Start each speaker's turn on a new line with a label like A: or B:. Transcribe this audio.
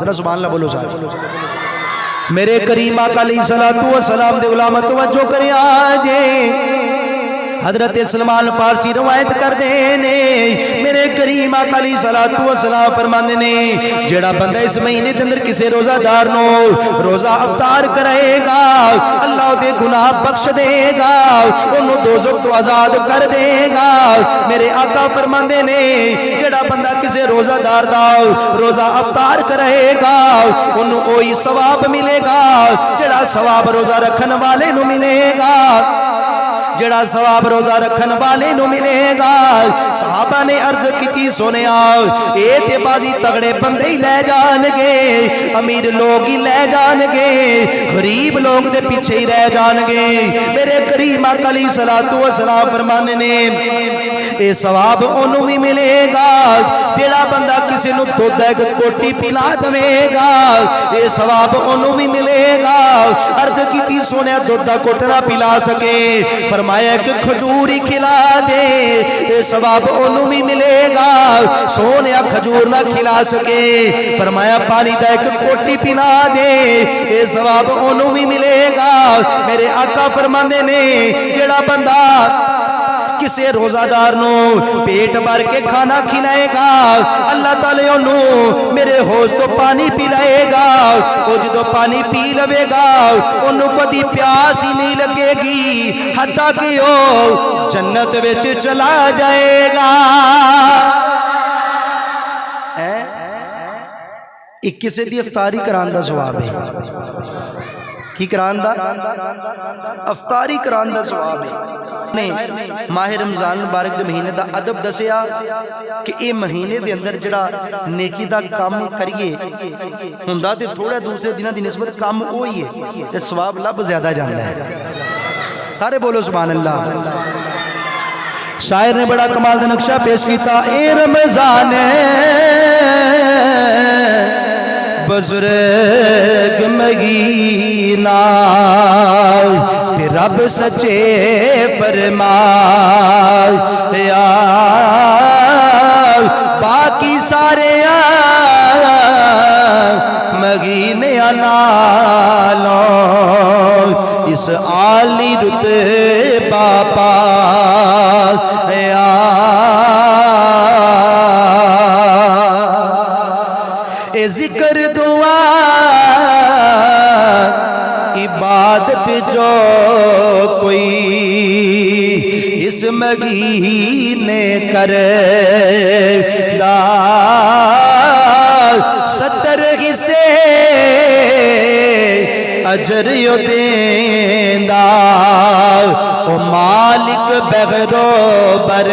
A: سبحان اللہ بولو صاحب۔ میرے کریم آقا علیہ السلام دے غلام توجہ کریں آجے حضرت سلمان فارسی روایت کر دینے میرے کریم آقا علیہ السلام فرماندے نے جڑا بندہ اس مہینے دے اندر کسے روزہ دار نو روزہ افطار کرے گا اللہ دے گناہ بخش دے گا انہوں دوزخ تو آزاد کر دے گا۔ میرے آقا فرماندے نے جڑا بندہ کسے روزہ دار دا روزہ افطار کرے گا انہوں کوئی ثواب ملے گا جڑا ثواب روزہ رکھن والے نو ملے گا، جڑا ثواب روزہ رکھن والے نو ملے گا۔ صحابہ نے عرض کی سنیا اے تے بازی تگڑے بندے ہی لے جان گے، امیر لوگ ہی لے جان گے، غریب لوگ دے پیچھے ہی رہ جان گے۔ میرے کریم آقا علیہ السلام فرماندے نے اے ثواب انہوں بھی ملے گا جڑا بندہ کسی نو دودھ ایک کوٹی پلا دے گا، اے ثواب انہوں بھی ملے گا۔ عرض کی سنیا دودھ کوٹنا پلا سکے فرمایا ایک کھجوری کھلا دے اے ثواب انہوں بھی ملے گا، سونیا کھجور نہ کھلا سکے فرمایا پانی دا ایک کوٹی پلا دے اے ثواب انہوں بھی ملے گا۔ میرے آقا فرماندے نے جڑا بندہ کسے روزہ دار نو پیٹ بھر کے کھانا کھلائے گا اللہ تعالیٰ انہوں میرے ہوش تو پانی پلائے گا، وہ جدو پانی پی لوے گا انہوں کدی پیاس ہی نہیں لگے گی حتیٰ کہ وہ جنت وچ چلا جائے گا۔ ایک کسے دی افطاری کران دا ثواب ہے، کی کران دا افطاری کران دا ثواب ہے۔ ماہ رمضان مبارک دے مہینے دا ادب دسیا کہ اے مہینے دے اندر جڑا نیکی دا کام کریے ہوندا تے تھوڑا دوسرے دنوں دی نسبت کام ہوئی ہے تے ثواب لب زیادہ جاندا ہے۔ سارے بولو سبحان اللہ۔ شاعر نے بڑا کمال دا نقشہ پیش کیتا اے رمضان بزرگ مہینہ رب سچے فرمایا باقی سارے مہینے نالوں اس عالی رتبہ پایا۔ اے ذکر دعا عبادت جو کوئی اس مہینے کرے دا 70 حصے اجر یو دیندا او مالک بغیر و بردار۔